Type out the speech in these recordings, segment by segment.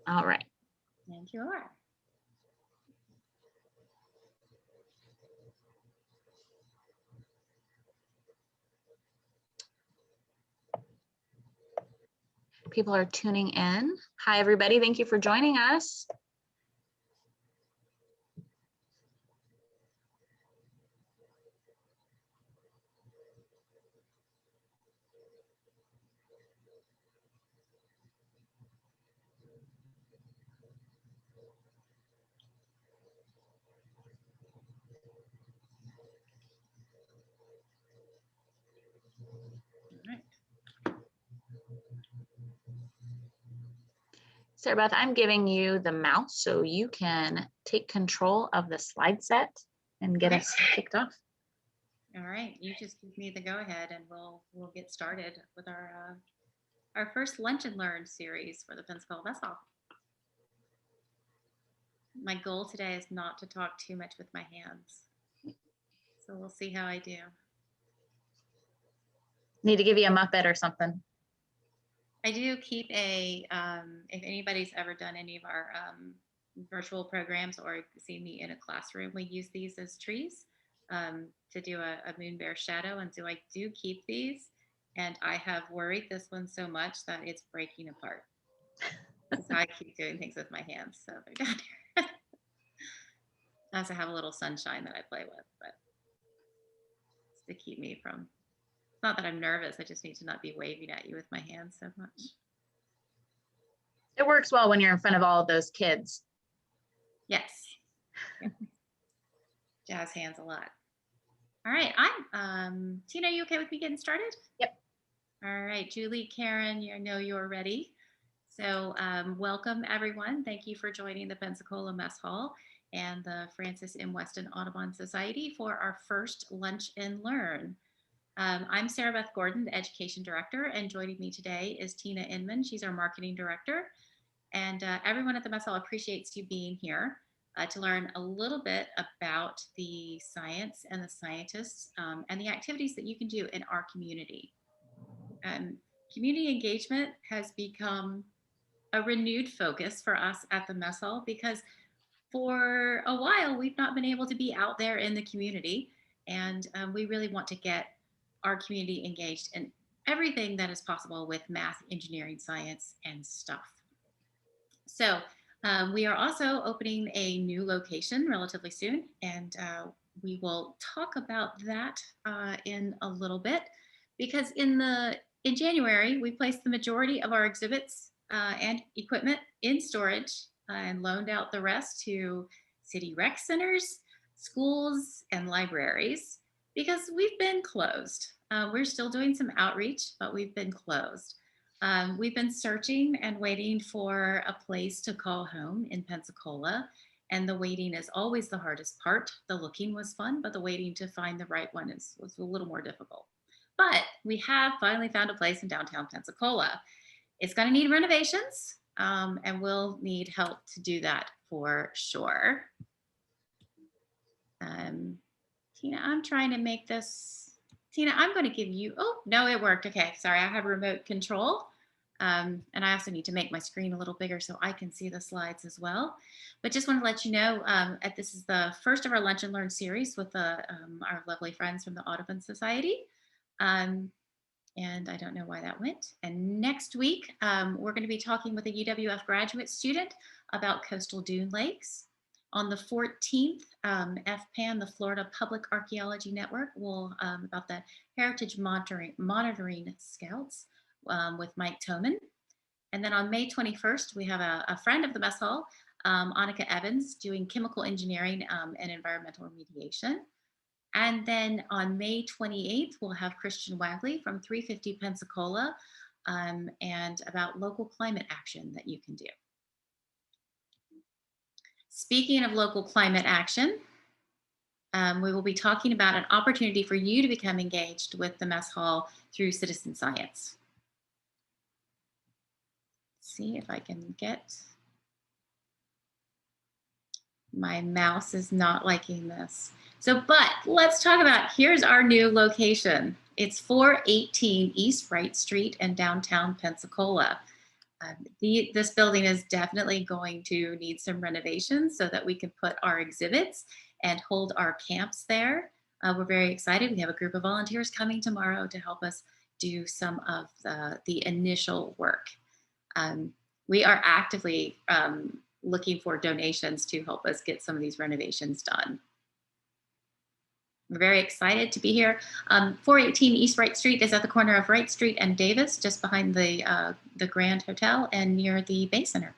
All right. And you are. People are tuning in. Hi, everybody. Thank you for joining us. Sarah Beth, I'm giving you the mouse so you can take control of the slide set and get us kicked off. All right, you just give me the go ahead and we'll get started with our first Lunch and Learn series for the Pensacola MESS Hall. My goal today is not to talk too much with my hands. So we'll see how I do. Need to give you a Muppet or something. I do keep a, if anybody's ever done any of our virtual programs or seen me in a classroom, we use these as trees to do a moon bear shadow. And so I do keep these, and I have worried this one so much that it's breaking apart. So I keep doing things with my hands. So they're down here. I also have a little sunshine that I play with, but it's to keep me from, not that I'm nervous, I just need to not be waving at you with my hands so much. It works well when you're in front of all of those kids. Yes. Yeah. Jazz hands a lot. All right, I'm Tina, you okay with me getting started? Yep. All right, Julie, Karen, I know you're ready. So welcome everyone. Thank you for joining the Pensacola MESS Hall and the Francis M. Weston Audubon Society for our first Lunch and Learn. I'm Sarah Beth Gordon, the Education Director, and joining me today is Tina Inman. She's our Marketing Director. And everyone at the MESS Hall appreciates you being here to learn a little bit about the science and the scientists and the activities that you can do in our community. Community engagement has become a renewed focus for us at the MESS Hall because for a while we've not been able to be out there in the community, and we really want to get our community engaged in everything that is possible with math, engineering, science, and stuff. So we are also opening a new location relatively soon, and we will talk about that in a little bit, because in January, we placed the majority of our exhibits and equipment in storage and loaned out the rest to city rec centers, schools, and libraries, because we've been closed. We're still doing some outreach, but we've been closed. We've been searching and waiting for a place to call home in Pensacola, and the waiting is always the hardest part. The looking was fun, but the waiting to find the right one was a little more difficult. But we have finally found a place in downtown Pensacola. It's going to need renovations, and we'll need help to do that for sure. Tina, I'm trying to make this. Tina, I'm going to give you, oh, no, it worked. Okay, sorry, I have remote control. And I also need to make my screen a little bigger so I can see the slides as well. But just want to let you know, this is the first of our Lunch and Learn series with our lovely friends from the Audubon Society. And I don't know why that went. And next week, we're going to be talking with a UWF graduate student about coastal dune lakes. On the 14th, FPAN, the Florida Public Archaeology Network, will about the Heritage Monitoring Scouts with Mike Thomin. And then on May 21st, we have a friend of the MESS Hall, Annika Evans, doing chemical engineering and environmental remediation. And then on May 28th, we'll have Christian Wagley from 350 Pensacola and about local climate action that you can do. Speaking of local climate action, we will be talking about an opportunity for you to become engaged with the MESS Hall through citizen science. Let's see if I can get, my mouse is not liking this. So, but let's talk about, here's our new location. It's 418 East Wright Street in downtown Pensacola. This building is definitely going to need some renovations so that we can put our exhibits and hold our camps there. We're very excited. We have a group of volunteers coming tomorrow to help us do some of the initial work. We are actively looking for donations to help us get some of these renovations done. We're very excited to be here. 418 East Wright Street is at the corner of Wright Street and Davis, just behind the Grand Hotel and near the Bay Center.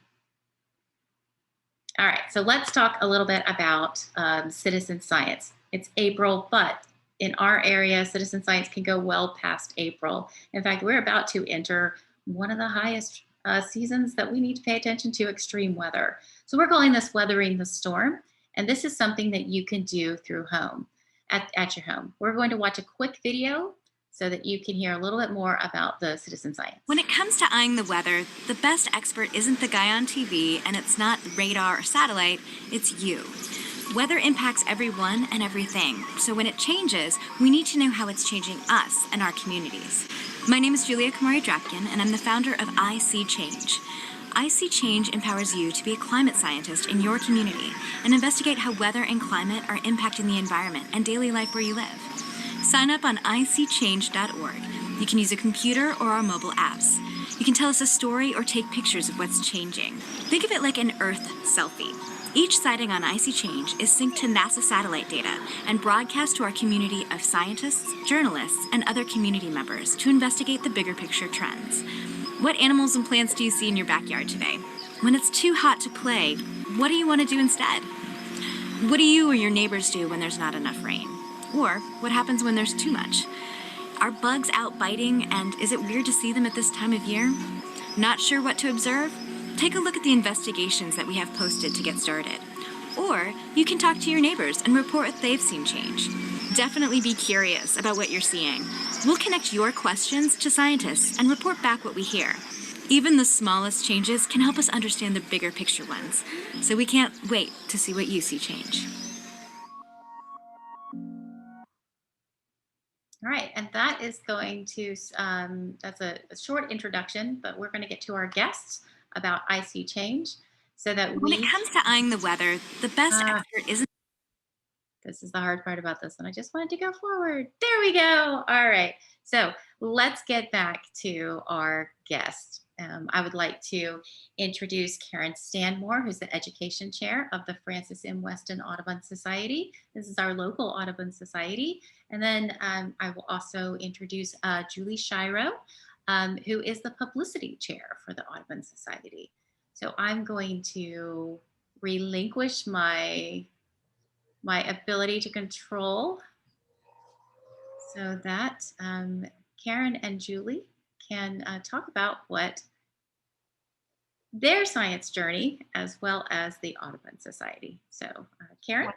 All right, so let's talk a little bit about citizen science. It's April, but in our area, citizen science can go well past April. In fact, we're about to enter one of the highest seasons that we need to pay attention to, extreme weather. So we're calling this weathering the storm, and this is something that you can do through home. At your home. We're going to watch a quick video so that you can hear a little bit more about the citizen science. When it comes to eyeing the weather, the best expert isn't the guy on TV, and it's not radar or satellite, it's you. Weather impacts everyone and everything, so when it changes, we need to know how it's changing us and our communities. My name is Julia Kamari-Drapkin, and I'm the founder of I See Change. I See Change empowers you to be a climate scientist in your community and investigate how weather and climate are impacting the environment and daily life where you live. Sign up on iseechange.org. You can use a computer or our mobile apps. You can tell us a story or take pictures of what's changing. Think of it like an Earth selfie. Each sighting on I See Change is synced to NASA satellite data and broadcast to our community of scientists, journalists, and other community members to investigate the bigger picture trends. What animals and plants do you see in your backyard today? When it's too hot to play, what do you want to do instead? What do you or your neighbors do when there's not enough rain? Or what happens when there's too much? Are bugs out biting, and is it weird to see them at this time of year? Not sure what to observe? Take a look at the investigations that we have posted to get started. Or you can talk to your neighbors and report if they've seen change. Definitely be curious about what you're seeing. We'll connect your questions to scientists and report back what we hear. Even the smallest changes can help us understand the bigger picture ones. So we can't wait to see what you see change. All right, and that is going to, that's a short introduction, but we're going to get to our guests about I See Change so that When it comes to eyeing the weather, the best expert isn't. This is the hard part about this one. I just wanted to go forward. There we go. All right. So let's get back to our guest. I would like to introduce Karen Stanmore, who's the Education Chair of the Francis M. Weston Audubon Society. This is our local Audubon Society. And then I will also introduce Julie Schiro, who is the Publicity Chair for the Audubon Society. So I'm going to relinquish my ability to control so that Karen and Julie can talk about what their science journey as well as the Audubon Society. So Karen?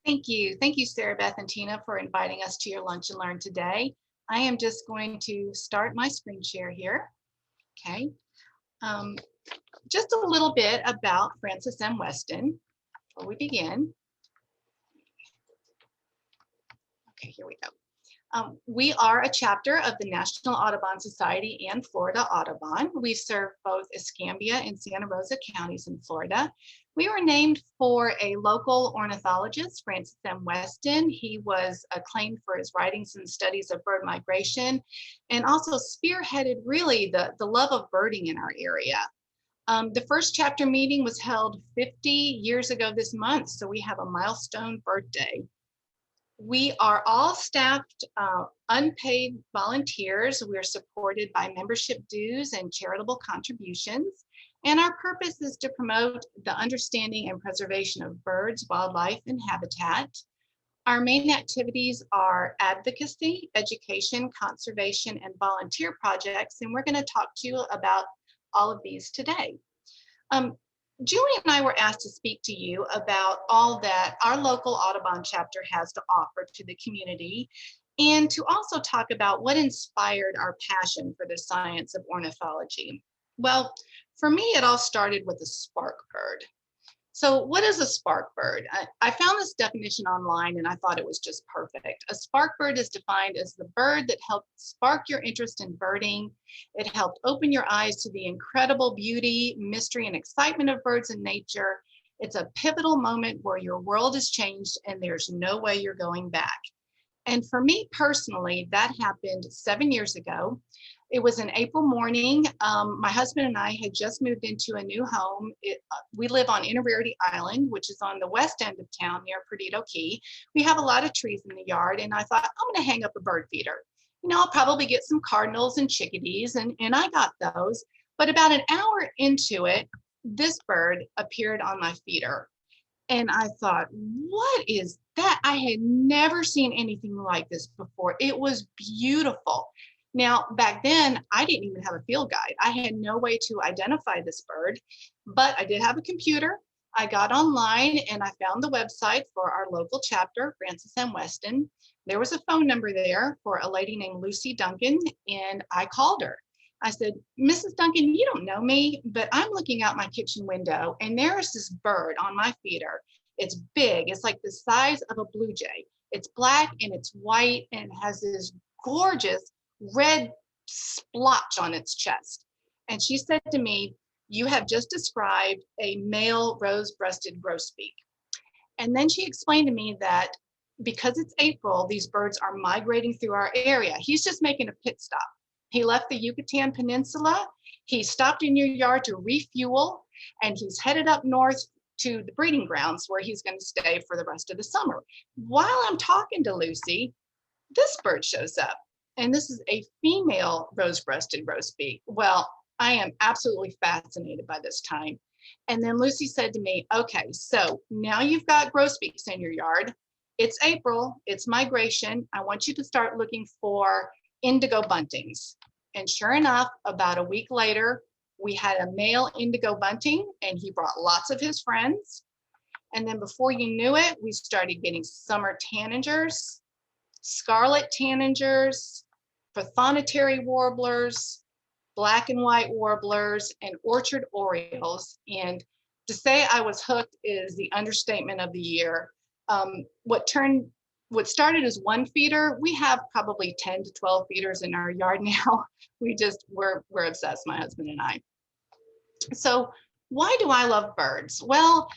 Thank you. Thank you, Sarah Beth and Tina, for inviting us to your Lunch and Learn today. I am just going to start my screen share here. Okay. Just a little bit about Francis M. Weston before we begin. Okay, here we go. We are a chapter of the National Audubon Society and Florida Audubon. We serve both Escambia and Santa Rosa counties in Florida. We were named for a local ornithologist, Francis M. Weston. He was acclaimed for his writings and studies of bird migration and also spearheaded really the love of birding in our area. The first chapter meeting was held 50 years ago this month, so we have a milestone birthday. We are all staffed unpaid volunteers. We're supported by membership dues and charitable contributions. And our purpose is to promote the understanding and preservation of birds, wildlife, and habitat. Our main activities are advocacy, education, conservation, and volunteer projects. And we're going to talk to you about all of these today. Julie and I were asked to speak to you about all that our local Audubon chapter has to offer to the community, and to also talk about what inspired our passion for the science of ornithology. Well, for me, it all started with a spark bird. So what is a spark bird? I found this definition online and I thought it was just perfect. A spark bird is defined as the bird that helped spark your interest in birding. It helped open your eyes to the incredible beauty, mystery, and excitement of birds in nature. It's a pivotal moment where your world has changed and there's no way you're going back. And for me personally, that happened 7 years ago. It was an April morning. My husband and I had just moved into a new home. We live on Inverarity Island, which is on the west end of town near Perdido Key. We have a lot of trees in the yard, and I thought, I'm going to hang up a bird feeder. You know, I'll probably get some cardinals and chickadees, and I got those. But about an hour into it, this bird appeared on my feeder. And I thought, what is that? I had never seen anything like this before. It was beautiful. Now, back then, I didn't even have a field guide. I had no way to identify this bird, but I did have a computer. I got online and I found the website for our local chapter, Francis M. Weston. There was a phone number there for a lady named Lucy Duncan, and I called her. I said, Mrs. Duncan, you don't know me, but I'm looking out my kitchen window and there's this bird on my feeder. It's big. It's like the size of a blue jay. It's black and it's white and it has this gorgeous red splotch on its chest. And she said to me, you have just described a male rose-breasted grosbeak. And then she explained to me that because it's April, these birds are migrating through our area. He's just making a pit stop. He left the Yucatan Peninsula. He stopped in your yard to refuel, and he's headed up north to the breeding grounds where he's going to stay for the rest of the summer. While I'm talking to Lucy, this bird shows up, and this is a female rose-breasted grosbeak. Well, I am absolutely fascinated by this time. And then Lucy said to me, okay, so now you've got grosbeaks in your yard. It's April, it's migration. I want you to start looking for indigo buntings. And sure enough, about a week later, we had a male indigo bunting and he brought lots of his friends. And then before you knew it, we started getting summer tanagers, scarlet tanagers, prothonotary warblers, black and white warblers, and orchard orioles. And to say I was hooked is the understatement of the year. What started as one feeder, we have probably 10 to 12 feeders in our yard now. We're obsessed, my husband and I. So why do I love birds? Well,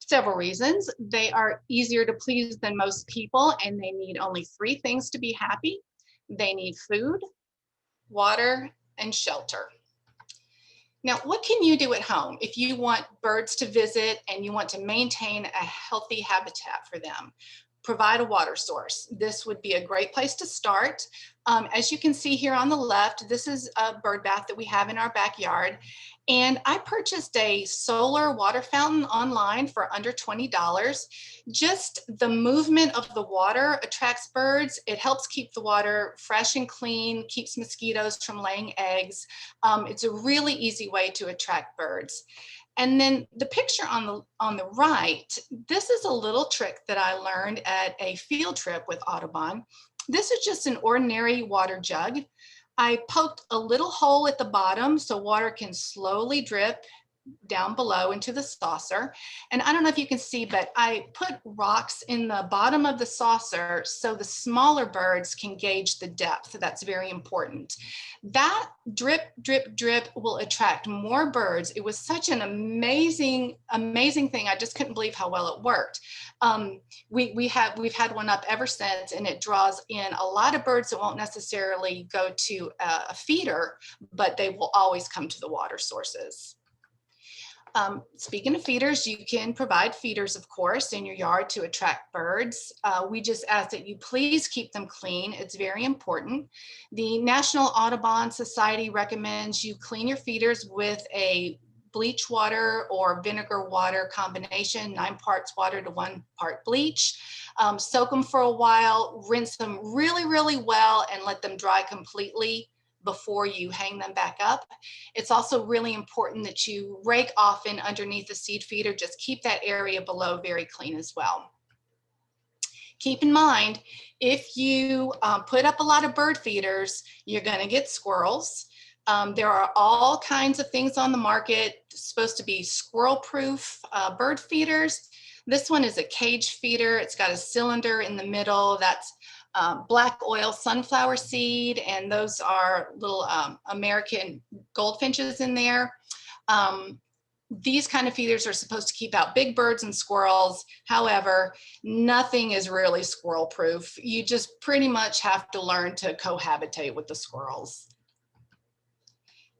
several reasons. They are easier to please than most people, and they need only 3 things to be happy. They need food, water, and shelter. Now, what can you do at home if you want birds to visit and you want to maintain a healthy habitat for them? Provide a water source. This would be a great place to start. As you can see here on the left, this is a bird bath that we have in our backyard. And I purchased a solar water fountain online for under $20. Just the movement of the water attracts birds. It helps keep the water fresh and clean, keeps mosquitoes from laying eggs. It's a really easy way to attract birds. And then the picture on the right, this is a little trick that I learned at a field trip with Audubon. This is just an ordinary water jug. I poked a little hole at the bottom so water can slowly drip down below into the saucer. And I don't know if you can see, but I put rocks in the bottom of the saucer so the smaller birds can gauge the depth. That's very important. That drip, drip, drip will attract more birds. It was such an amazing thing. I just couldn't believe how well it worked. We've had one up ever since, and it draws in a lot of birds that won't necessarily go to a feeder, but they will always come to the water sources. Speaking of feeders, you can provide feeders, of course, in your yard to attract birds. We just ask that you please keep them clean. It's very important. The National Audubon Society recommends you clean your feeders with a bleach water or vinegar water combination, 9 parts water to 1 part bleach. Soak them for a while, rinse them really, really well, and let them dry completely before you hang them back up. It's also really important that you rake often underneath the seed feeder. Just keep that area below very clean as well. Keep in mind, if you put up a lot of bird feeders, you're going to get squirrels. There are all kinds of things on the market. It's supposed to be squirrel-proof bird feeders. This one is a cage feeder. It's got a cylinder in the middle. That's black oil sunflower seed, and those are little American goldfinches in there. These kind of feeders are supposed to keep out big birds and squirrels. However, nothing is really squirrel proof. You just pretty much have to learn to cohabitate with the squirrels.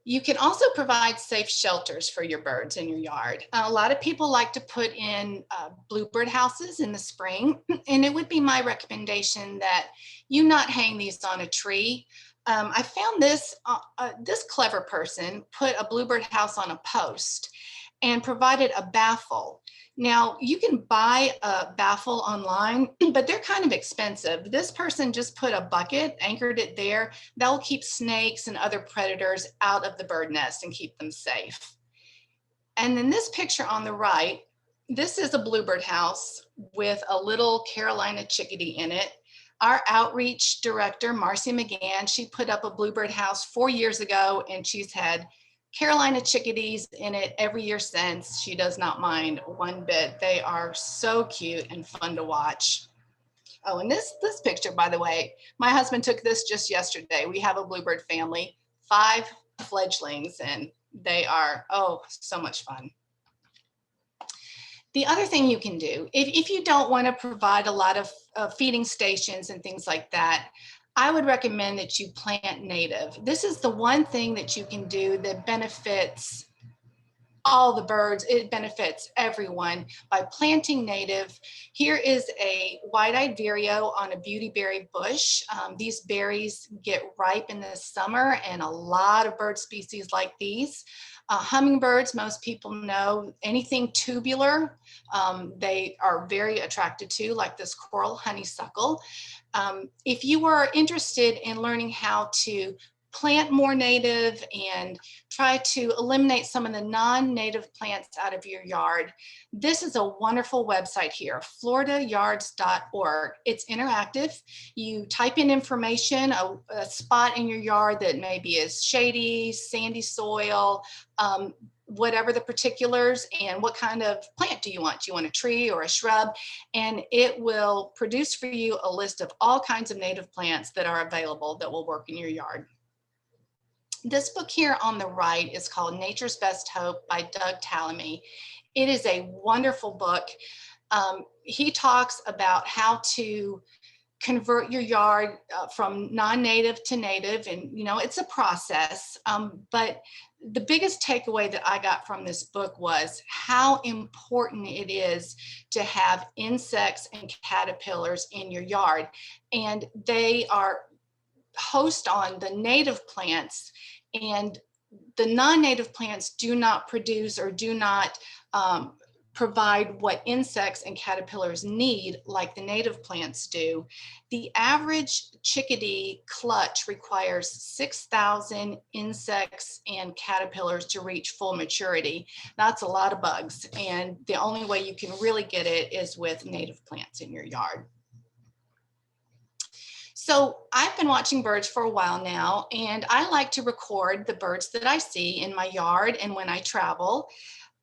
You can also provide safe shelters for your birds in your yard. A lot of people like to put in bluebird houses in the spring, and it would be my recommendation that you not hang these on a tree. I found this clever person put a bluebird house on a post and provided a baffle. Now, you can buy a baffle online, but they're kind of expensive. This person just put a bucket, anchored it there. That will keep snakes and other predators out of the bird nest and keep them safe. And then this picture on the right, this is a bluebird house with a little Carolina chickadee in it. Our outreach director, Marcy McGann, she put up a bluebird house 4 years ago, and she's had Carolina chickadees in it every year since. She does not mind one bit. They are so cute and fun to watch. Oh, and this picture, by the way, my husband took this just yesterday. We have a bluebird family, 5 fledglings, and they are, oh, so much fun. The other thing you can do, if you don't want to provide a lot of feeding stations and things like that, I would recommend that you plant native. This is the one thing that you can do that benefits all the birds. It benefits everyone by planting native. Here is a white-eyed vireo on a beautyberry bush. These berries get ripe in the summer, and a lot of bird species like these. Hummingbirds, most people know, anything tubular, they are very attracted to, like this coral honeysuckle. If you are interested in learning how to plant more native and try to eliminate some of the non-native plants out of your yard, this is a wonderful website here, floridayards.org. It's interactive. You type in information, a spot in your yard that maybe is shady, sandy soil, whatever the particulars, and what kind of plant do you want? Do you want a tree or a shrub? And it will produce for you a list of all kinds of native plants that are available that will work in your yard. This book here on the right is called Nature's Best Hope by Doug Talamy. It is a wonderful book. He talks about how to convert your yard from non-native to native, and it's a process, but the biggest takeaway that I got from this book was how important it is to have insects and caterpillars in your yard. And they are host on the native plants, and the non-native plants do not produce or do not provide what insects and caterpillars need like the native plants do. The average chickadee clutch requires 6,000 insects and caterpillars to reach full maturity. That's a lot of bugs, and the only way you can really get it is with native plants in your yard. So I've been watching birds for a while now, and I like to record the birds that I see in my yard and when I travel.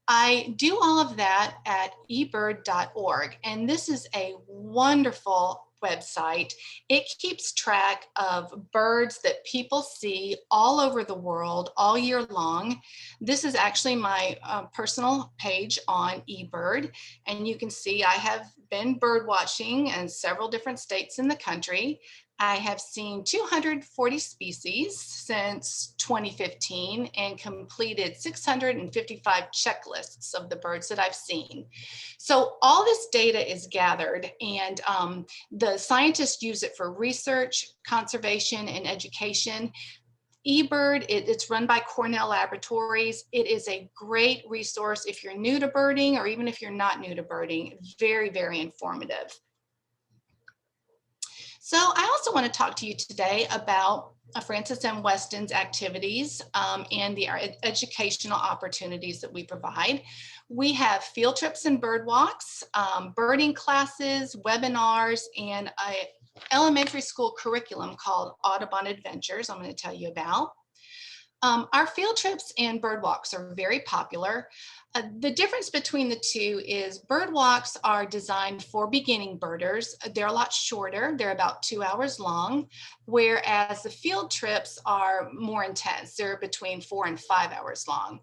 I do all of that at ebird.org, and this is a wonderful website. It keeps track of birds that people see all over the world all year long. This is actually my personal page on eBird, and you can see I have been bird watching in several different states in the country. I have seen 240 species since 2015 and completed 655 checklists of the birds that I've seen. So all this data is gathered, and the scientists use it for research, conservation, and education. eBird, it's run by Cornell Laboratories. It is a great resource if you're new to birding, or even if you're not new to birding. Very, very informative. So I also want to talk to you today about Francis M. Weston's activities and the educational opportunities that we provide. We have field trips and bird walks, birding classes, webinars, and an elementary school curriculum called Audubon Adventures I'm going to tell you about. Our field trips and bird walks are very popular. The difference between the two is bird walks are designed for beginning birders. They're a lot shorter. They're about 2 hours long, whereas the field trips are more intense. They're between 4 and 5 hours long.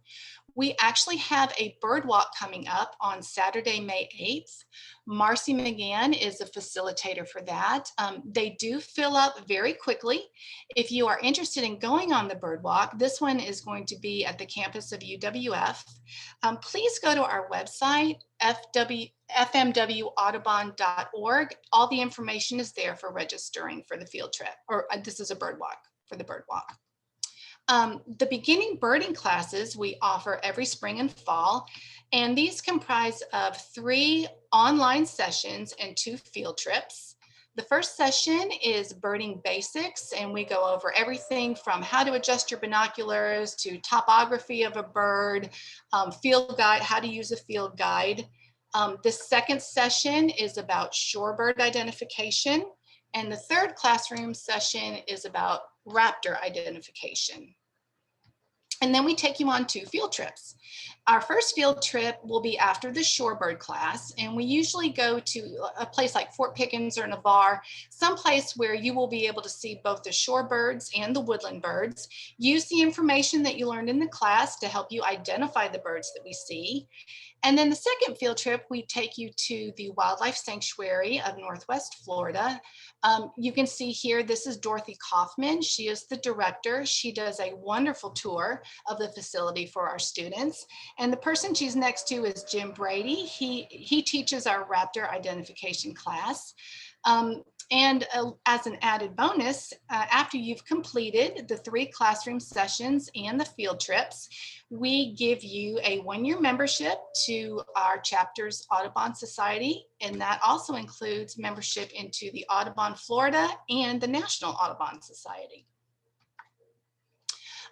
We actually have a bird walk coming up on Saturday, May 8th. Marcy McGann is a facilitator for that. They do fill up very quickly. If you are interested in going on the bird walk, this one is going to be at the campus of UWF. Please go to our website, fmwaudubon.org. All the information is there for registering for the field trip, or this is a bird walk, for the bird walk. The beginning birding classes we offer every spring and fall, and these comprise of 3 online sessions and 2 field trips. The first session is birding basics, and we go over everything from how to adjust your binoculars to topography of a bird, field guide, how to use a field guide. The second session is about shorebird identification, and the third classroom session is about raptor identification. And then we take you on 2 field trips. Our first field trip will be after the shorebird class, and we usually go to a place like Fort Pickens or Navarre, someplace where you will be able to see both the shorebirds and the woodland birds. Use the information that you learned in the class to help you identify the birds that we see. And then the second field trip, we take you to the Wildlife Sanctuary of Northwest Florida. You can see here, this is Dorothy Kaufman. She is the director. She does a wonderful tour of the facility for our students. And the person she's next to is Jim Brady. He teaches our raptor identification class. As an added bonus, after you've completed the 3 classroom sessions and the field trips, we give you a 1-year membership to our chapter's Audubon Society, and that also includes membership into the Audubon Florida and the National Audubon Society.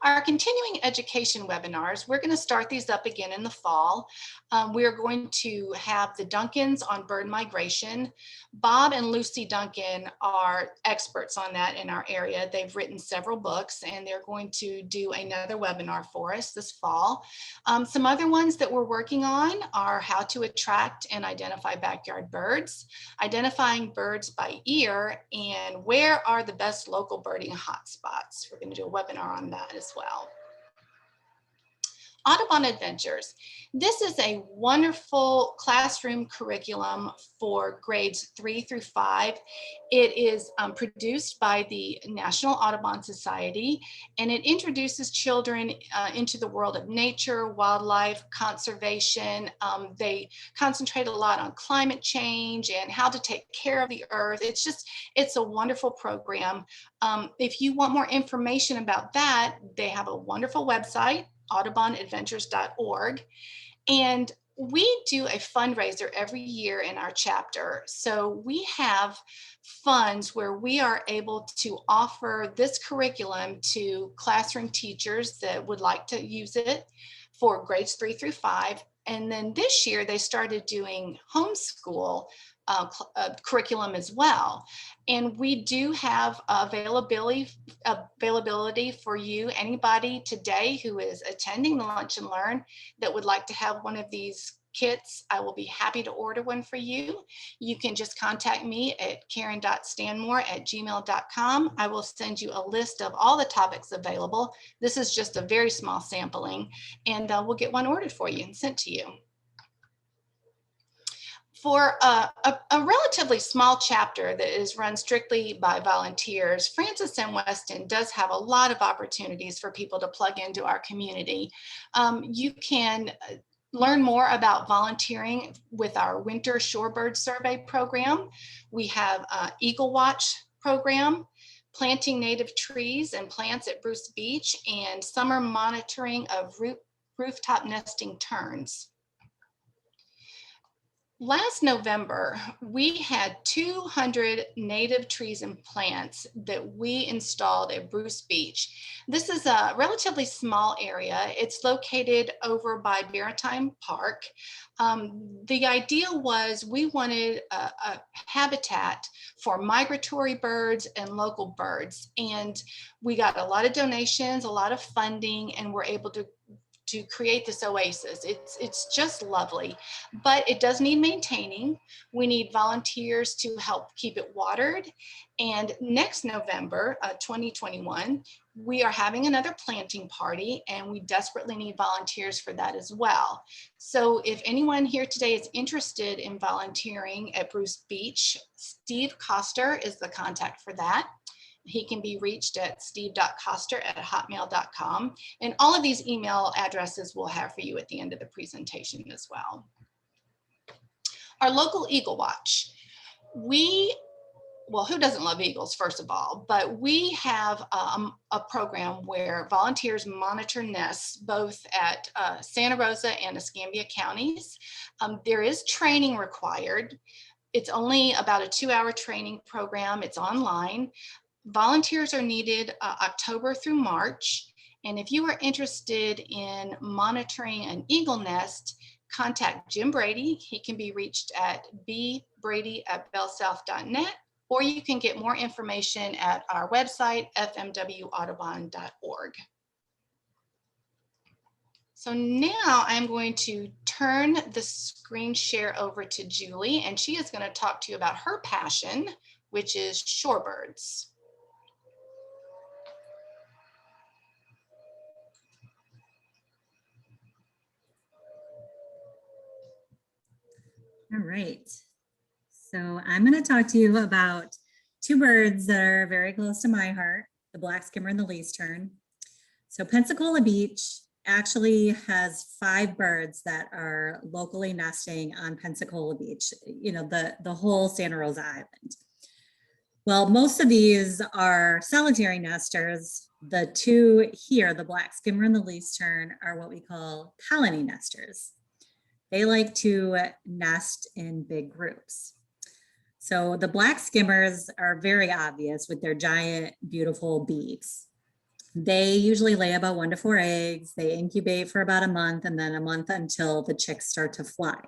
Our continuing education webinars, we're going to start these up again in the fall. We're going to have the Duncans on bird migration. Bob and Lucy Duncan are experts on that in our area. They've written several books, and they're going to do another webinar for us this fall. Some other ones that we're working on are how to attract and identify backyard birds, identifying birds by ear, and where are the best local birding hotspots. We're going to do a webinar on that as well. Audubon Adventures. This is a wonderful classroom curriculum for grades 3 through 5. It is produced by the National Audubon Society, and it introduces children into the world of nature, wildlife, conservation. They concentrate a lot on climate change and how to take care of the earth. It's a wonderful program. If you want more information about that, they have a wonderful website, audubonadventures.org. And we do a fundraiser every year in our chapter. So we have funds where we are able to offer this curriculum to classroom teachers that would like to use it for grades 3 through 5. And then this year they started doing homeschool curriculum as well. And we do have availability for you, anybody today who is attending the Lunch and Learn that would like to have one of these kits. I will be happy to order one for you. You can just contact me at karen.stanmore@gmail.com. I will send you a list of all the topics available. This is just a very small sampling, and we'll get one ordered for you and sent to you. For a relatively small chapter that is run strictly by volunteers, Francis and Weston does have a lot of opportunities for people to plug into our community. You can learn more about volunteering with our Winter Shorebird Survey program. We have Eagle Watch program, planting native trees and plants at Bruce Beach, and summer monitoring of rooftop nesting terns. Last November, we had 200 native trees and plants that we installed at Bruce Beach. This is a relatively small area. It's located over by Maritime Park. The idea was we wanted a habitat for migratory birds and local birds. And we got a lot of donations, a lot of funding, and we're able to create this oasis. It's just lovely, but it does need maintaining. We need volunteers to help keep it watered. And next November, 2021, we are having another planting party, and we desperately need volunteers for that as well. So if anyone here today is interested in volunteering at Bruce Beach, Steve Coster is the contact for that. He can be reached at steve.coster@hotmail.com. And all of these email addresses we'll have for you at the end of the presentation as well. Our local Eagle Watch. Well, who doesn't love eagles, first of all, but we have a program where volunteers monitor nests both at Santa Rosa and Escambia counties. There is training required. It's only about a 2-hour training program. It's online. Volunteers are needed October through March. And if you are interested in monitoring an eagle nest, contact Jim Brady. He can be reached at bbrady@bellsouth.net, or you can get more information at our website, fmwaudubon.org. So now I'm going to turn the screen share over to Julie, and she is going to talk to you about her passion, which is shorebirds. All right, so I'm going to talk to you about two birds that are very close to my heart, the black skimmer and the least tern. So Pensacola Beach actually has 5 birds that are locally nesting on Pensacola Beach, you know, the whole Santa Rosa Island. Well, most of these are solitary nesters. The 2 here, the black skimmer and the least tern, are what we call colony nesters. They like to nest in big groups. So the black skimmers are very obvious with their giant, beautiful beaks. They usually lay about 1 to 4 eggs. They incubate for about a month, and then a month until the chicks start to fly.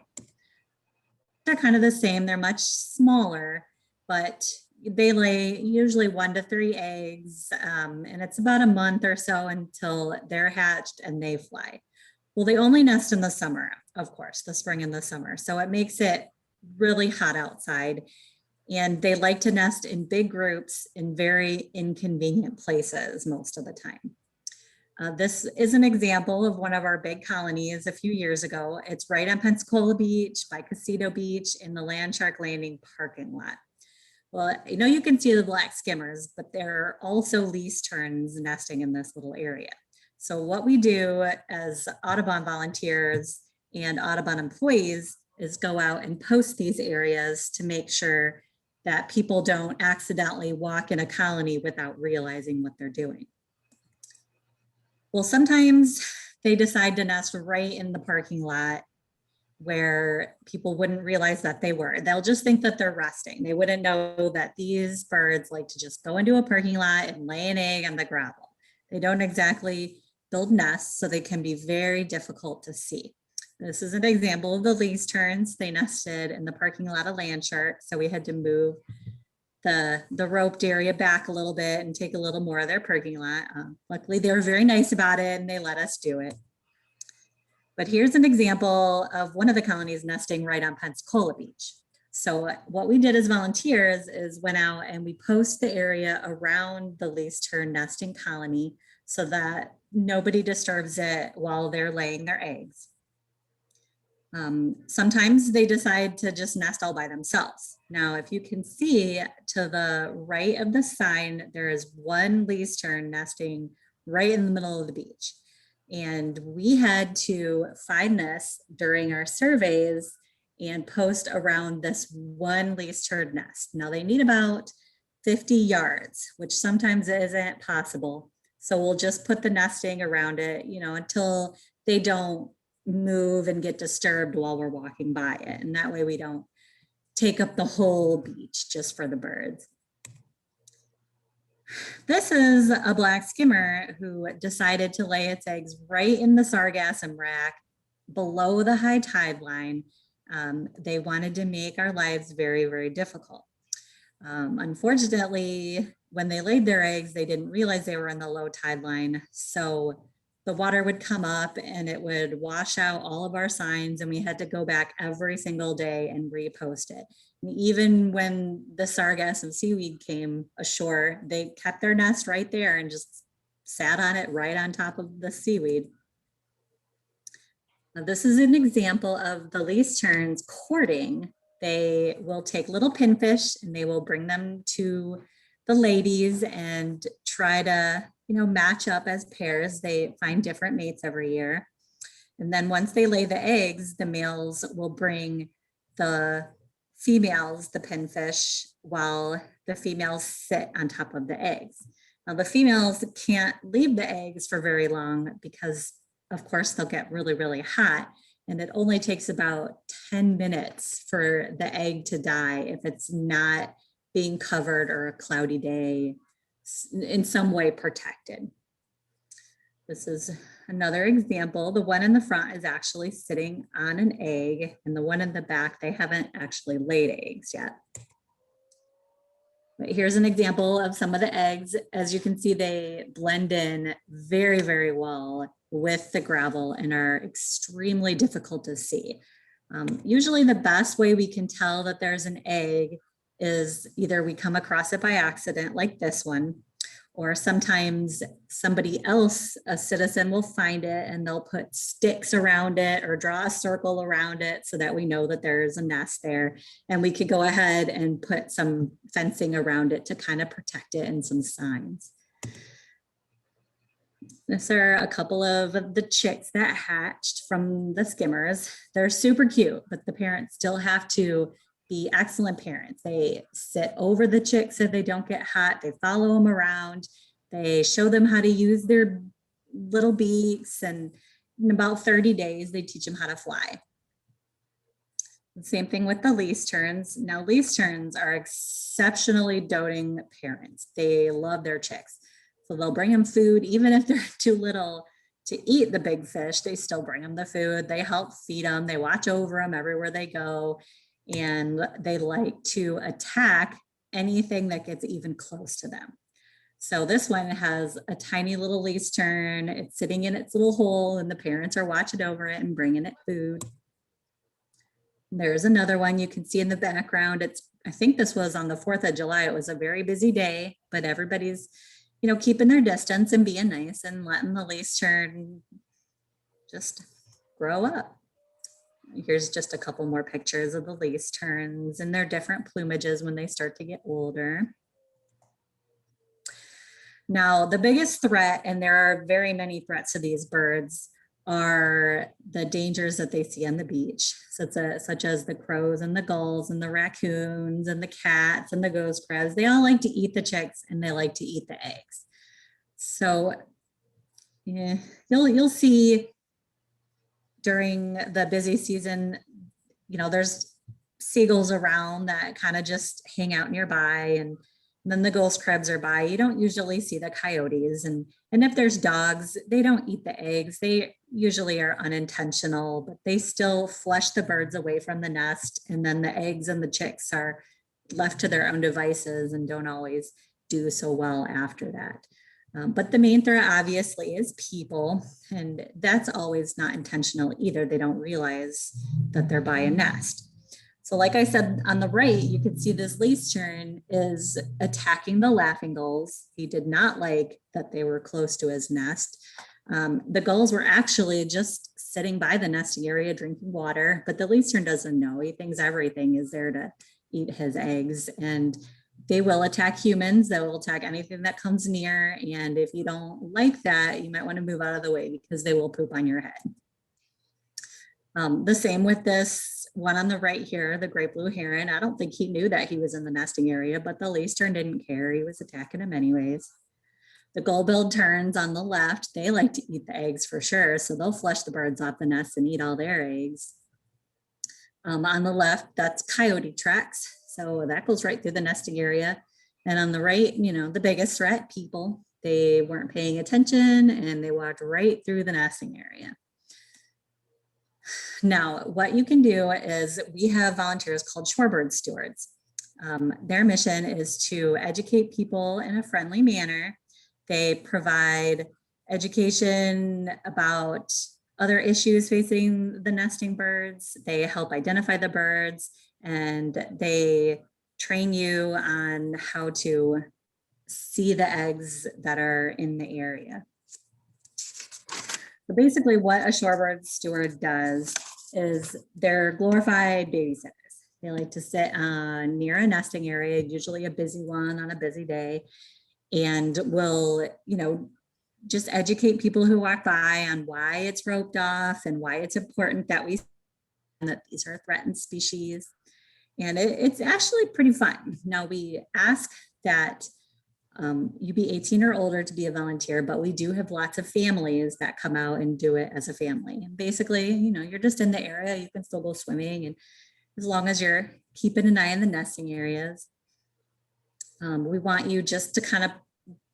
They're kind of the same. They're much smaller, but they lay usually 1 to 3 eggs, and it's about a month or so until they're hatched and they fly. Well, they only nest in the summer, of course, the spring and the summer. So it makes it really hot outside. And they like to nest in big groups in very inconvenient places most of the time. This is an example of one of our big colonies a few years ago. It's right on Pensacola Beach by Casito Beach in the Land Shark Landing parking lot. Well, I know you can see the black skimmers, but there are also least terns nesting in this little area. So what we do as Audubon volunteers and Audubon employees is go out and post these areas to make sure that people don't accidentally walk in a colony without realizing what they're doing. Well, sometimes they decide to nest right in the parking lot where people wouldn't realize that they were. They'll just think that they're resting. They wouldn't know that these birds like to just go into a parking lot and lay an egg on the gravel. They don't exactly build nests, so they can be very difficult to see. This is an example of the least terns. They nested in the parking lot of Land Shark, so we had to move the roped area back a little bit and take a little more of their parking lot. Luckily, they were very nice about it and they let us do it. But here's an example of one of the colonies nesting right on Pensacola Beach. So what we did as volunteers is went out and we post the area around the least tern nesting colony so that nobody disturbs it while they're laying their eggs. Sometimes they decide to just nest all by themselves. Now, if you can see to the right of the sign, there is one least tern nesting right in the middle of the beach. And we had to find this during our surveys and post around this one least tern nest. Now they need about 50 yards, which sometimes isn't possible. So we'll just put the nesting around it, you know, until they don't move and get disturbed while we're walking by it. And that way we don't take up the whole beach just for the birds. This is a black skimmer who decided to lay its eggs right in the sargassum rack below the high tide line. They wanted to make our lives very, very difficult. Unfortunately, when they laid their eggs, they didn't realize they were in the low tide line. So the water would come up and it would wash out all of our signs, and we had to go back every single day and repost it. And even when the sargassum seaweed came ashore, they kept their nest right there and just sat on it right on top of the seaweed. Now, this is an example of the least terns courting. They will take little pinfish and they will bring them to the ladies and try to, match up as pairs. They find different mates every year. And then once they lay the eggs, the males will bring the females the pinfish while the females sit on top of the eggs. Now the females can't leave the eggs for very long because of course they'll get really, really hot. And it only takes about 10 minutes for the egg to die if it's not being covered or a cloudy day in some way protected. This is another example. The one in the front is actually sitting on an egg, and the one in the back, they haven't actually laid eggs yet. But here's an example of some of the eggs. As you can see, they blend in very, very well with the gravel and are extremely difficult to see. Usually the best way we can tell that there's an egg is either we come across it by accident like this one, or sometimes somebody else, a citizen, will find it and they'll put sticks around it or draw a circle around it so that we know that there's a nest there. And we could go ahead and put some fencing around it to kind of protect it and some signs. These are a couple of the chicks that hatched from the skimmers. They're super cute, but the parents still have to be excellent parents. They sit over the chicks so they don't get hot. They follow them around. They show them how to use their little beaks, and in about 30 days, they teach them how to fly. The same thing with the least terns. Now, least terns are exceptionally doting parents. They love their chicks. So they'll bring them food, even if they're too little to eat the big fish, they still bring them the food. They help feed them. They watch over them everywhere they go. And they like to attack anything that gets even close to them. So this one has a tiny little least tern. It's sitting in its little hole and the parents are watching over it and bringing it food. There's another one you can see in the background. I think this was on the 4th of July. It was a very busy day, but everybody's, keeping their distance and being nice and letting the least tern just grow up. Here's just a couple more pictures of the least terns and their different plumages when they start to get older. Now, the biggest threat, and there are very many threats to these birds, are the dangers that they see on the beach, such as the crows and the gulls and the raccoons and the cats and the ghost crabs. They all like to eat the chicks and they like to eat the eggs. So yeah, you'll see during the busy season, there's seagulls around that kind of just hang out nearby, and then the ghost crabs are by. You don't usually see the coyotes, and if there's dogs, they don't eat the eggs. They usually are unintentional, but they still flush the birds away from the nest, and then the eggs and the chicks are left to their own devices and don't always do so well after that. But the main threat obviously is people, and that's always not intentional either. They don't realize that they're by a nest. So like I said, on the right, you can see this least tern is attacking the laughing gulls. He did not like that they were close to his nest. The gulls were actually just sitting by the nesting area drinking water, but the least tern doesn't know. He thinks everything is there to eat his eggs, and they will attack humans. They will attack anything that comes near. And if you don't like that, you might want to move out of the way because they will poop on your head. The same with this one on the right here, the great blue heron. I don't think he knew that he was in the nesting area, but the least tern didn't care. He was attacking him anyways. The gold-billed terns on the left, they like to eat the eggs for sure. So they'll flush the birds off the nest and eat all their eggs. On the left, that's coyote tracks. So that goes right through the nesting area. And on the right, you know, the biggest threat, people, they weren't paying attention and they walked right through the nesting area. Now, what you can do is we have volunteers called Shorebird Stewards. Their mission is to educate people in a friendly manner. They provide education about other issues facing the nesting birds. They help identify the birds, and they train you on how to see the eggs that are in the area. So basically what a shorebird steward does is they're glorified babysitters. They like to sit near a nesting area, usually a busy one on a busy day, and will, you know, just educate people who walk by on why it's roped off and why it's important that we that these are threatened species. And it's actually pretty fun. Now we ask that you be 18 or older to be a volunteer, but we do have lots of families that come out and do it as a family. And basically, you know, you're just in the area, you can still go swimming, and as long as you're keeping an eye on the nesting areas. We want you just to kind of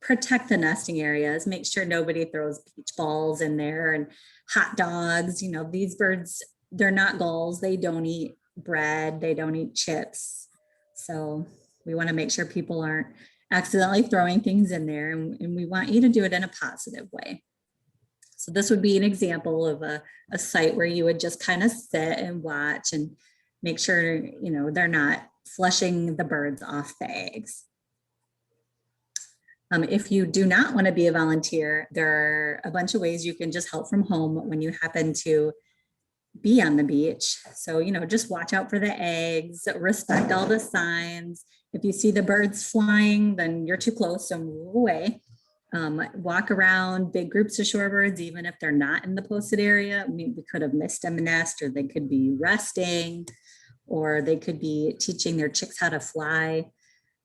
protect the nesting areas, make sure nobody throws beach balls in there and hot dogs. You know, these birds, they're not gulls, they don't eat bread, they don't eat chips. So we want to make sure people aren't accidentally throwing things in there, and we want you to do it in a positive way. So this would be an example of a site where you would just kind of sit and watch and make sure, you know, they're not flushing the birds off the eggs. If you do not want to be a volunteer, there are a bunch of ways you can just help from home when you happen to be on the beach. So, you know, just watch out for the eggs, respect all the signs. If you see the birds flying, then you're too close, so move away. Walk around big groups of shorebirds, even if they're not in the posted area. I mean, we could have missed a nest, or they could be resting, or they could be teaching their chicks how to fly.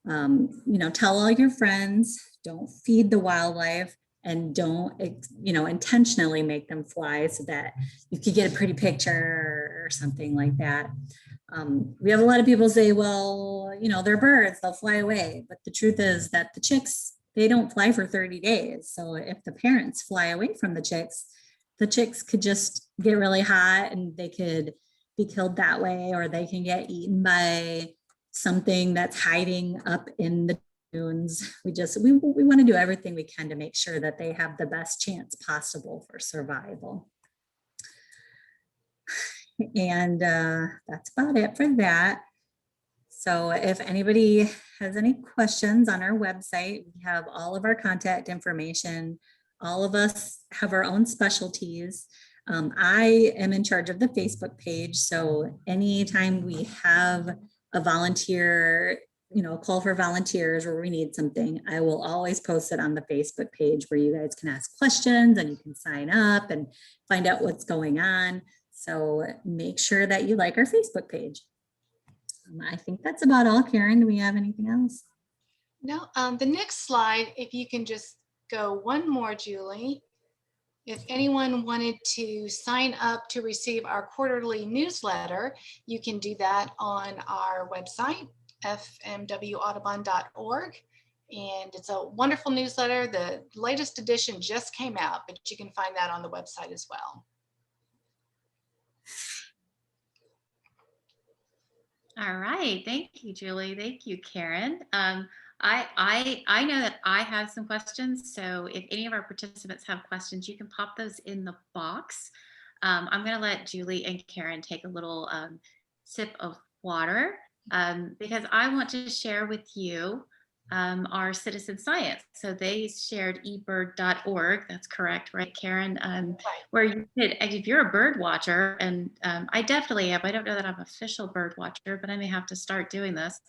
You know, tell all your friends, don't feed the wildlife, and don't, you know, intentionally make them fly so that you could get a pretty picture or something like that. We have a lot of people say, well, you know, they're birds, they'll fly away. But the truth is that the chicks, they don't fly for 30 days. So if the parents fly away from the chicks could just get really hot and they could be killed that way, or they can get eaten by something that's hiding up in the dunes. We want to do everything we can to make sure that they have the best chance possible for survival. And that's about it for that. So if anybody has any questions on our website, we have all of our contact information. All of us have our own specialties. I am in charge of the Facebook page. So anytime we have a volunteer, you know, call for volunteers where we need something, I will always post it on the Facebook page where you guys can ask questions and you can sign up and find out what's going on. So make sure that you like our Facebook page. I think that's about all. Karen, do we have anything else? No, the next slide, if you can just go one more, Julie. If anyone wanted to sign up to receive our quarterly newsletter, you can do that on our website, fmwaudubon.org. And it's a wonderful newsletter. The latest edition just came out, but you can find that on the website as well. All right, thank you, Julie. Thank you, Karen. I know that I have some questions, so if any of our participants have questions, you can pop those in the box. I'm going to let Julie and Karen take a little sip of water because I want to share with you our citizen science. So they shared ebird.org. That's correct, right, Karen? Where you could, if you're a bird watcher, and I definitely am. I don't know that I'm an official bird watcher, but I may have to start doing this.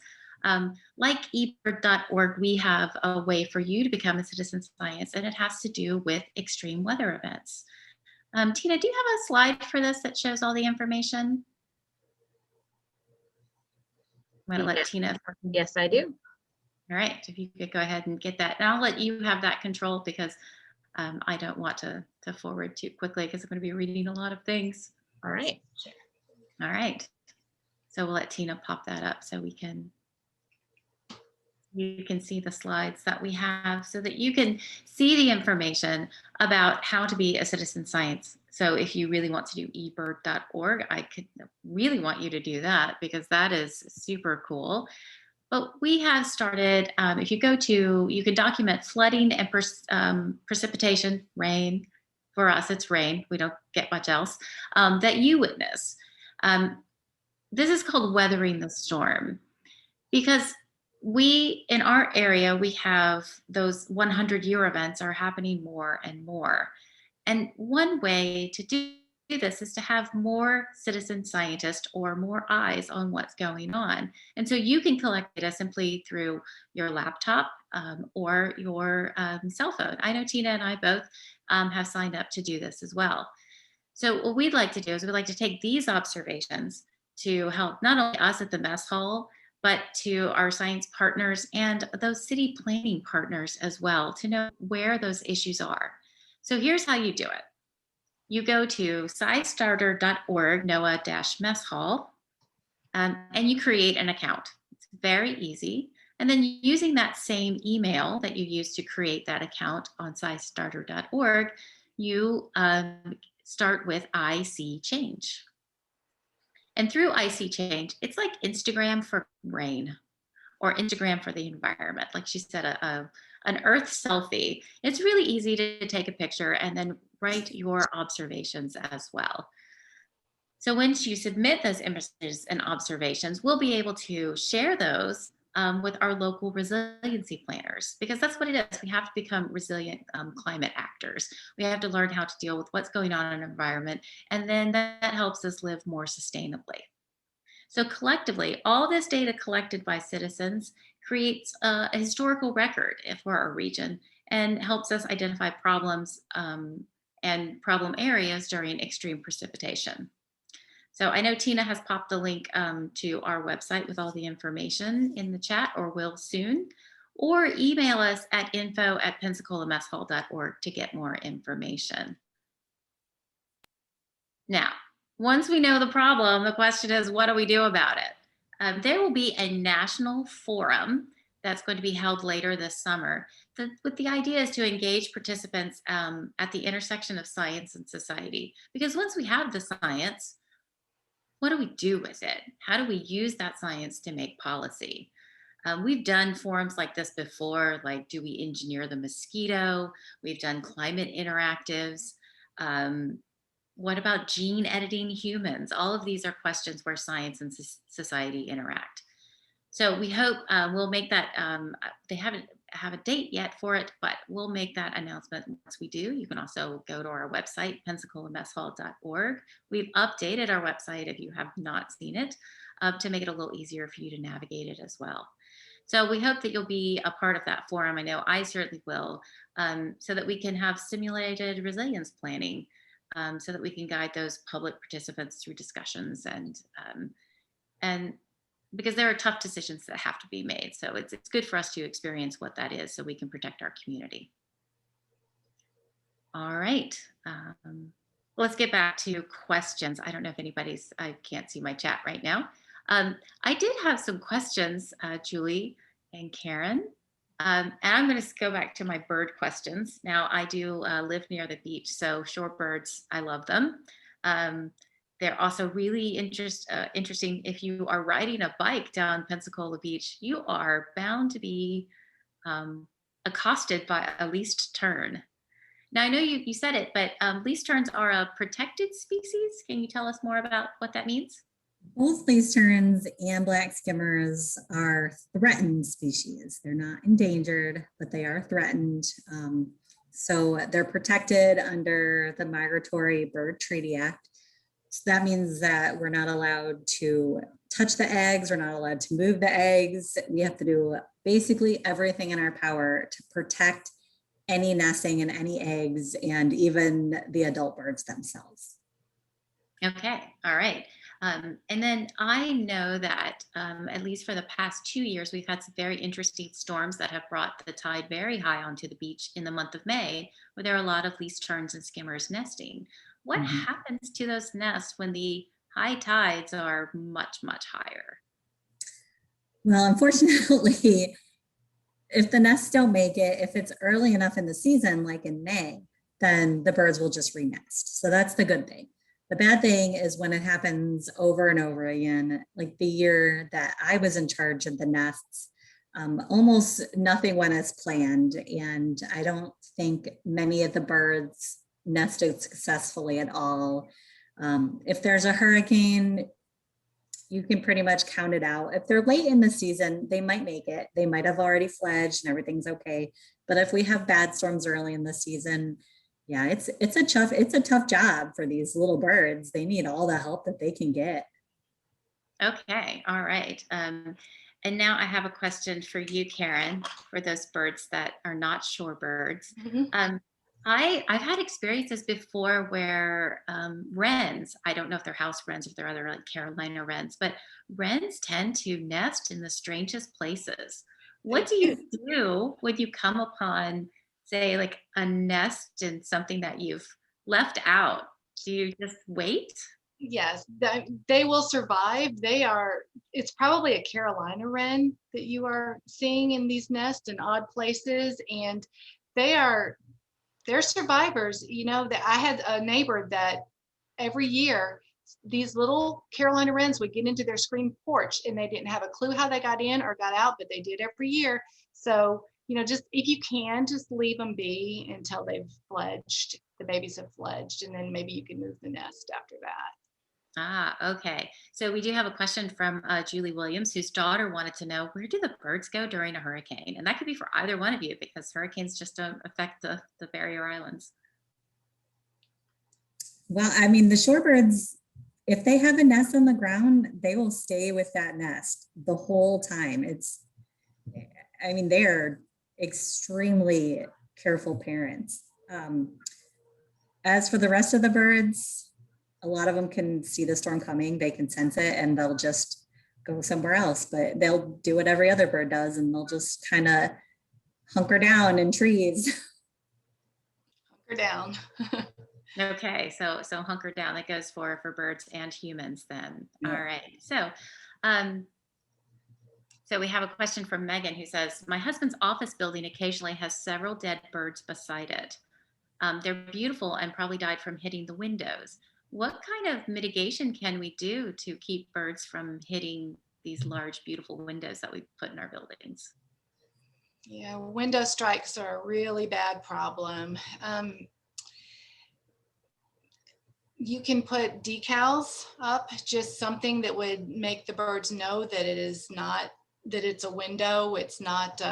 Like ebird.org, we have a way for you to become a citizen science, and it has to do with extreme weather events. Tina, do you have a slide for this that shows all the information? I'm going to let Tina. Yes, I do. All right, if you could go ahead and get that. And I'll let you have that control because I don't want to forward too quickly because I'm going to be reading a lot of things. All right. All right. So we'll let Tina pop that up so you can see the slides that we have so that you can see the information about how to be a citizen science. So if you really want to do ebird.org, I could really want you to do that because that is super cool. But we have started, if you go to, you can document flooding and precipitation, rain. For us, it's rain. We don't get much else that you witness. This is called weathering the storm because in our area, we have those 100-year events are happening more and more. And one way to do this is to have more citizen scientists or more eyes on what's going on. And so you can collect data simply through your laptop or your cell phone. I know Tina and I both have signed up to do this as well. So what we'd like to do is we'd like to take these observations to help not only us at the mess hall, but to our science partners and those city planning partners as well to know where those issues are. So here's how you do it. You go to scistarter.org, NOAA-MESS Hall, and you create an account. It's very easy. And then using that same email that you used to create that account on scistarter.org, you start with I See Change. And through I See Change, it's like Instagram for rain or Instagram for the environment. Like she said, an Earth selfie. It's really easy to take a picture and then write your observations as well. So once you submit those images and observations, we'll be able to share those with our local resiliency planners, because that's what it is. We have to become resilient climate actors. We have to learn how to deal with what's going on in our environment, and then that helps us live more sustainably. So collectively, all this data collected by citizens creates a historical record for our region and helps us identify problems and problem areas during extreme precipitation. So I know Tina has popped the link to our website with all the information in the chat, or will soon, or email us at info@pensacolamesshall.org to get more information. Now, once we know the problem, the question is, what do we do about it? There will be a national forum that's going to be held later this summer. With the idea is to engage participants at the intersection of science and society. Because once we have the science, what do we do with it? How do we use that science to make policy? We've done forums like this before, like, do we engineer the mosquito? We've done climate interactives. What about gene editing humans? All of these are questions where science and society interact. So we hope we'll make that, they haven't have a date yet for it, but we'll make that announcement once we do. You can also go to our website, pensacolamesshall.org. We've updated our website if you have not seen it to make it a little easier for you to navigate it as well. So we hope that you'll be a part of that forum. I know I certainly will, so that we can have simulated resilience planning, so that we can guide those public participants through discussions and because there are tough decisions that have to be made. So it's good for us to experience what that is so we can protect our community. All right, let's get back to questions. I don't know if I can't see my chat right now. I did have some questions, Julie and Karen. And I'm going to go back to my bird questions. Now, I do live near the beach, so shorebirds, I love them. They're also really interesting. If you are riding a bike down Pensacola Beach, you are bound to be accosted by a least tern. Now, I know you said it, but least terns are a protected species. Can you tell us more about what that means? Both least terns and black skimmers are threatened species. They're not endangered, but they are threatened. So they're protected under the Migratory Bird Treaty Act. So that means that we're not allowed to touch the eggs. We're not allowed to move the eggs. We have to do basically everything in our power to protect any nesting and any eggs and even the adult birds themselves. Okay, all right. And then I know that at least for the past 2 years, we've had some very interesting storms that have brought the tide very high onto the beach in the month of May, where there are a lot of least terns and skimmers nesting. What Mhm. happens to those nests when the high tides are much, much higher? Well, unfortunately, if the nests don't make it, if it's early enough in the season, like in May, then the birds will just re-nest. So that's the good thing. The bad thing is when it happens over and over again, like the year that I was in charge of the nests, almost nothing went as planned. And I don't think many of the birds nested successfully at all. If there's a hurricane, you can pretty much count it out. If they're late in the season, they might make it. They might have already fledged and everything's okay. But if we have bad storms early in the season, yeah, it's a tough job for these little birds. They need all the help that they can get. Okay, all right. And now I have a question for you, Karen, for those birds that are not shorebirds. Mhm. I've had experiences before where wrens, I don't know if they're house wrens, if they're other like Carolina wrens, but wrens tend to nest in the strangest places. What They do you do. do when you come upon, say, like a nest in something that you've left out? Do you just wait? Yes, they will survive. It's probably a Carolina wren that you are seeing in these nests in odd places. And they are, they're survivors. You know, that I had a neighbor that every year these little Carolina wrens would get into their screen porch and they didn't have a clue how they got in or got out, but they did every year. So, you know, just if you can, just leave them be until they've fledged, the babies have fledged, and then maybe you can move the nest after that. Ah, okay. So we do have a question from Julie Williams, whose daughter wanted to know, where do the birds go during a hurricane? And that could be for either one of you because hurricanes just don't affect the barrier islands. Well, I mean, the shorebirds, if they have a nest on the ground, they will stay with that nest the whole time. I mean, they are extremely careful parents. As for the rest of the birds, a lot of them can see the storm coming, they can sense it, and they'll just go somewhere else. But they'll do what every other bird does, and they'll just kind of hunker down in trees. Hunker down. Okay, so hunker down. That goes for birds and humans then. Yeah. All right. Um, so we have a question from Megan who says, my husband's office building occasionally has several dead birds beside it. They're beautiful and probably died from hitting the windows. What kind of mitigation can we do to keep birds from hitting these large, beautiful windows that we put in our buildings? Yeah, window strikes are a really bad problem. You can put decals up, just something that would make the birds know that it is not, that it's a window, it's not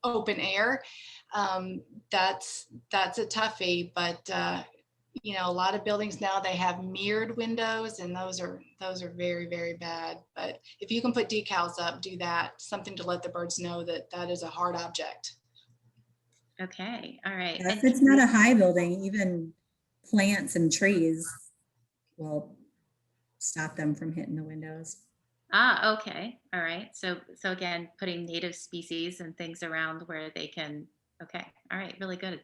open air. That's a toughie, but you know, a lot of buildings now, they have mirrored windows, and those are very, very bad. But if you can put decals up, do that, something to let the birds know that that is a hard object. Okay, all right. If it's not a high building, even plants and trees will stop them from hitting the windows. Ah, okay. All right. So again, putting native species and things around where they can. Okay. All right. Really good.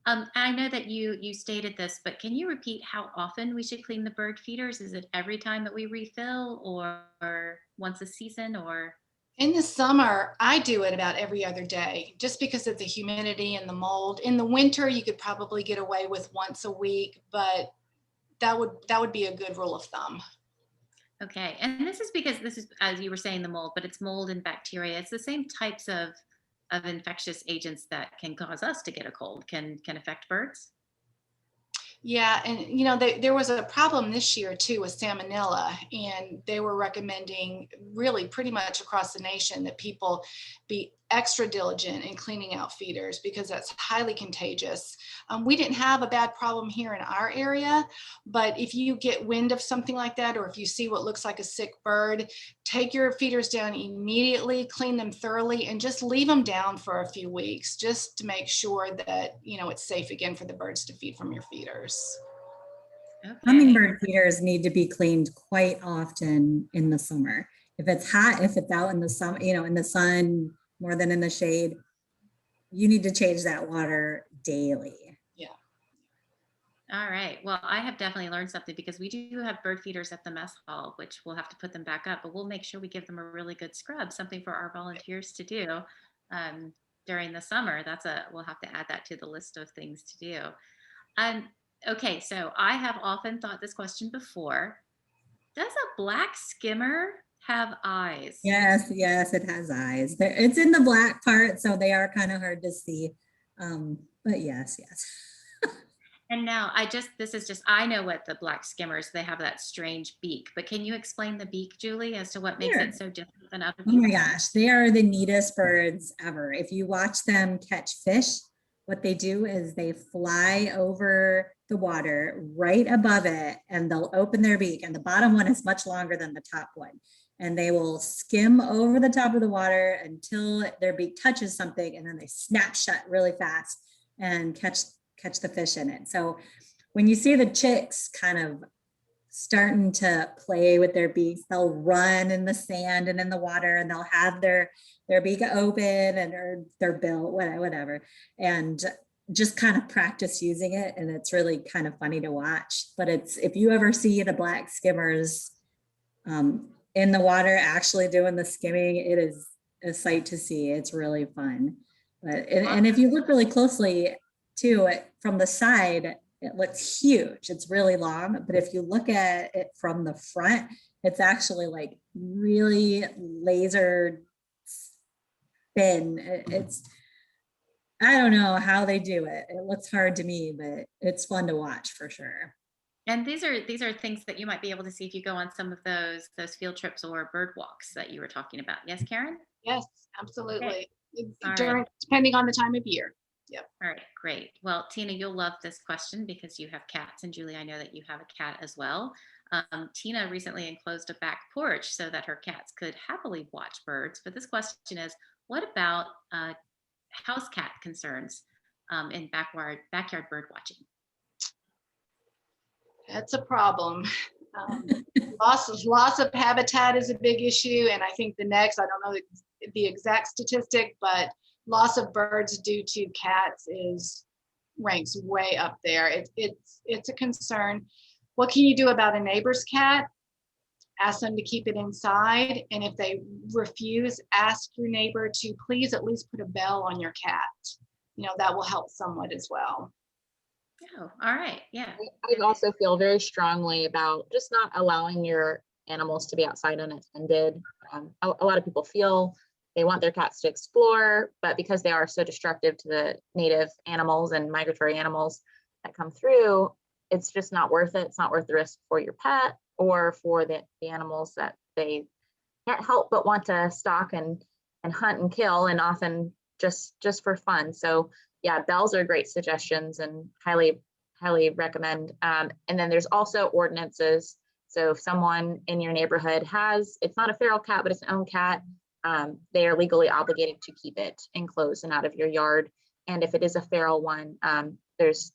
I know that you stated this, but can you repeat how often we should clean the bird feeders? Is it every time that we refill, or once a season, or? In the summer, I do it about every other day, just because of the humidity and the mold. In the winter, you could probably get away with once a week, but that would be a good rule of thumb. Okay, and this is because this is, as you were saying, the mold, but it's mold and bacteria. It's the same types of infectious agents that can cause us to get a cold, can affect birds. Yeah, and you know, there was a problem this year too with salmonella, and they were recommending really pretty much across the nation that people be extra diligent in cleaning out feeders because that's highly contagious. We didn't have a bad problem here in our area, but if you get wind of something like that, or if you see what looks like a sick bird, take your feeders down immediately, clean them thoroughly, and just leave them down for a few weeks just to make sure that, you know, it's safe again for the birds to feed from your feeders. Okay. Hummingbird feeders need to be cleaned quite often in the summer. If it's hot, if it's out in the sun, in the sun more than in the shade, you need to change that water daily. Yeah. All right. Well, I have definitely learned something because we do have bird feeders at the mess hall, which we'll have to put them back up, but we'll make sure we give them a really good scrub, something for our volunteers to do during the summer. We'll have to add that to the list of things to do. Okay, so I have often thought this question before. Does a black skimmer have eyes? Yes, it has eyes. It's in the black part, so they are kind of hard to see. But yes. And now I know what the black skimmers, they have that strange beak, but can you explain the beak, Julie, as to what makes Sure. it so different than other Oh my beaks? gosh, they are the neatest birds ever. If you watch them catch fish, what they do is they fly over the water right above it and they'll open their beak, and the bottom one is much longer than the top one. And they will skim over the top of the water until their beak touches something, and then they snap shut really fast and catch the fish in it. So when you see the chicks kind of starting to play with their beaks, they'll run in the sand and in the water, and they'll have their beak open and or their bill, whatever, and just kind of practice using it. And it's really kind of funny to watch. But if you ever see the black skimmers in the water actually doing the skimming, it is a sight to see. It's really fun. But and if you look really closely too, from the side, it looks huge. It's really long, but if you look at it from the front, it's actually like really laser thin. I don't know how they do it. It looks hard to me, but it's fun to watch for sure. And these are things that you might be able to see if you go on some of those field trips or bird walks that you were talking about. Yes, Karen? Yes, absolutely. All Depending on the time of year. Yep. All right, great. Well, Tina, you'll love this question because you have cats, and Julie, I know that you have a cat as well. Tina recently enclosed a back porch so that her cats could happily watch birds. But this question is, what about house cat concerns in backyard bird watching? That's a problem. Loss of habitat is a big issue, and I think the next, I don't know the exact statistic, but loss of birds due to cats ranks way up there. It's a concern. What can you do about a neighbor's cat? Ask them to keep it inside, and if they refuse, ask your neighbor to please at least put a bell on your cat. That will help somewhat as well. Oh, all right. Yeah. I also feel very strongly about just not allowing your animals to be outside unattended. A lot of people feel they want their cats to explore, but because they are so destructive to the native animals and migratory animals that come through, it's just not worth it. It's not worth the risk for your pet or for the animals that they can't help but want to stalk and hunt and kill, and often just for fun. So yeah, bells are great suggestions and highly recommend. And then there's also ordinances. So if someone in your neighborhood it's not a feral cat, but it's an own cat, they are legally obligated to keep it enclosed and out of your yard. And if it is a feral one, there's,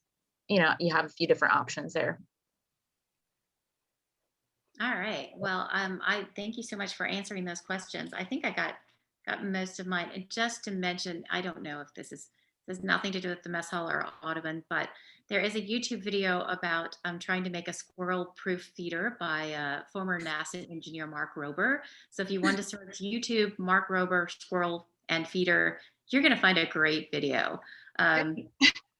you have a few different options there. All right. Well, I thank you so much for answering those questions. I think I got most of mine. And just to mention, I don't know if this has nothing to do with the mess hall or Audubon, but there is a YouTube video about trying to make a squirrel-proof feeder by former NASA engineer Mark Rober. So if you want to search YouTube, Mark Rober, squirrel and feeder, you're going to find a great video.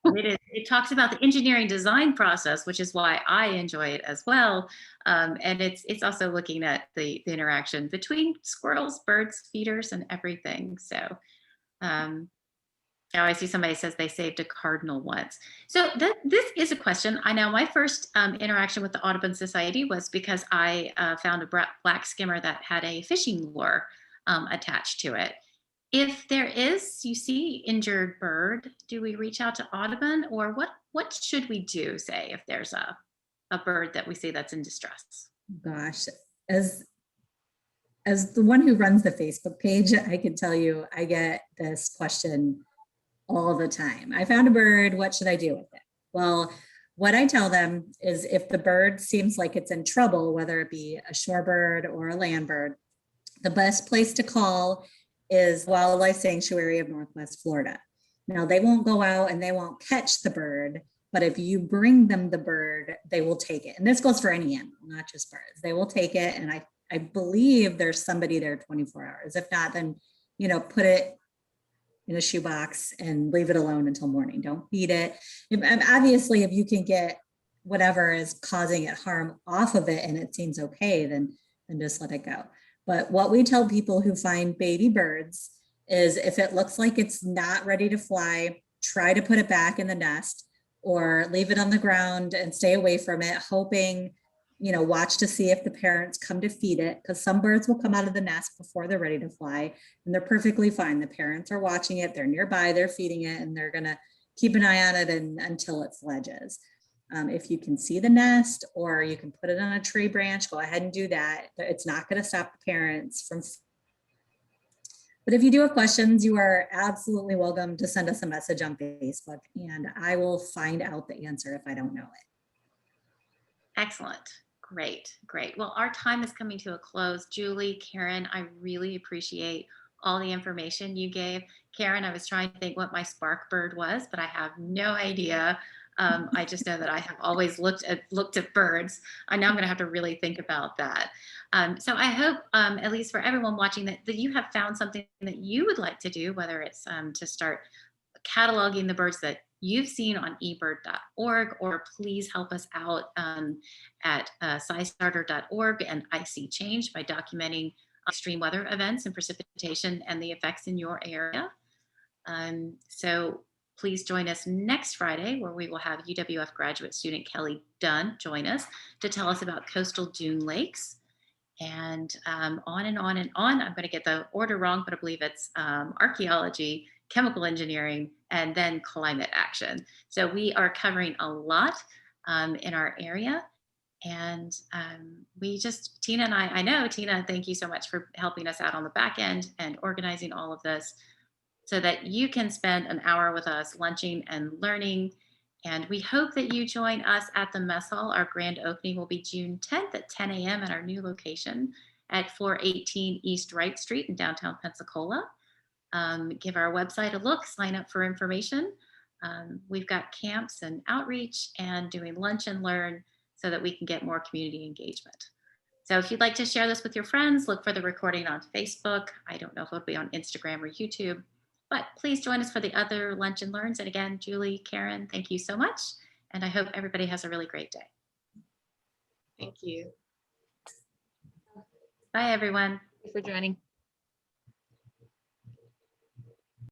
It talks about the engineering design process, which is why I enjoy it as well. And it's also looking at the interaction between squirrels, birds, feeders, and everything. So now I see somebody says they saved a cardinal once. So this is a question. I know my first interaction with the Audubon Society was because I found a black skimmer that had a fishing lure attached to it. If there is, you see injured bird, do we reach out to Audubon, or what should we do, say, if there's a bird that we see that's in distress? Gosh, as the one who runs the Facebook page, I can tell you I get this question all the time. I found a bird, what should I do with it? Well, what I tell them is if the bird seems like it's in trouble, whether it be a shorebird or a land bird, the best place to call is Wildlife Sanctuary of Northwest Florida. Now, they won't go out and they won't catch the bird, but if you bring them the bird, they will take it. And this goes for any animal, not just birds. They will take it. And I believe there's somebody there 24 hours. If not, then, you know, put it in a shoebox and leave it alone until morning. Don't feed it. And obviously, if you can get whatever is causing it harm off of it and it seems okay, then just let it go. But what we tell people who find baby birds is if it looks like it's not ready to fly, try to put it back in the nest or leave it on the ground and stay away from it, hoping, you know, watch to see if the parents come to feed it, because some birds will come out of the nest before they're ready to fly and they're perfectly fine. The parents are watching it, they're nearby, they're feeding it, and they're gonna keep an eye on it until it fledges. If you can see the nest or you can put it on a tree branch, go ahead and do that. It's not going to stop the parents from. But if you do have questions, you are absolutely welcome to send us a message on Facebook and I will find out the answer if I don't know it. Excellent. Great. Great. Well, our time is coming to a close. Julie, Karen, I really appreciate all the information you gave. Karen, I was trying to think what my spark bird was, but I have no idea. I just know that I have always looked at birds. I know I'm going to have to really think about that. So I hope, at least for everyone watching, that you have found something that you would like to do, whether it's to start cataloging the birds that you've seen on ebird.org, or please help us out at scistarter.org and IC Change by documenting extreme weather events and precipitation and the effects in your area. So please join us next Friday, where we will have UWF graduate student Kelly Dunn join us to tell us about coastal dune lakes. And on and on and on. I'm going to get the order wrong, but I believe it's archaeology, chemical engineering, and then climate action. So we are covering a lot in our area. And Tina and I know, Tina, thank you so much for helping us out on the back end and organizing all of this, so that you can spend an hour with us lunching and learning. And we hope that you join us at the Mess Hall. Our grand opening will be June 10th at 10 a.m. at our new location at 418 East Wright Street in downtown Pensacola. Give our website a look, sign up for information. We've got camps and outreach and doing lunch and learn so that we can get more community engagement. So if you'd like to share this with your friends, look for the recording on Facebook. I don't know if it'll be on Instagram or YouTube. But please join us for the other lunch and learns. And again, Julie, Karen, thank you so much. And I hope everybody has a really great day. Thank you. Bye, everyone. Thank you for joining.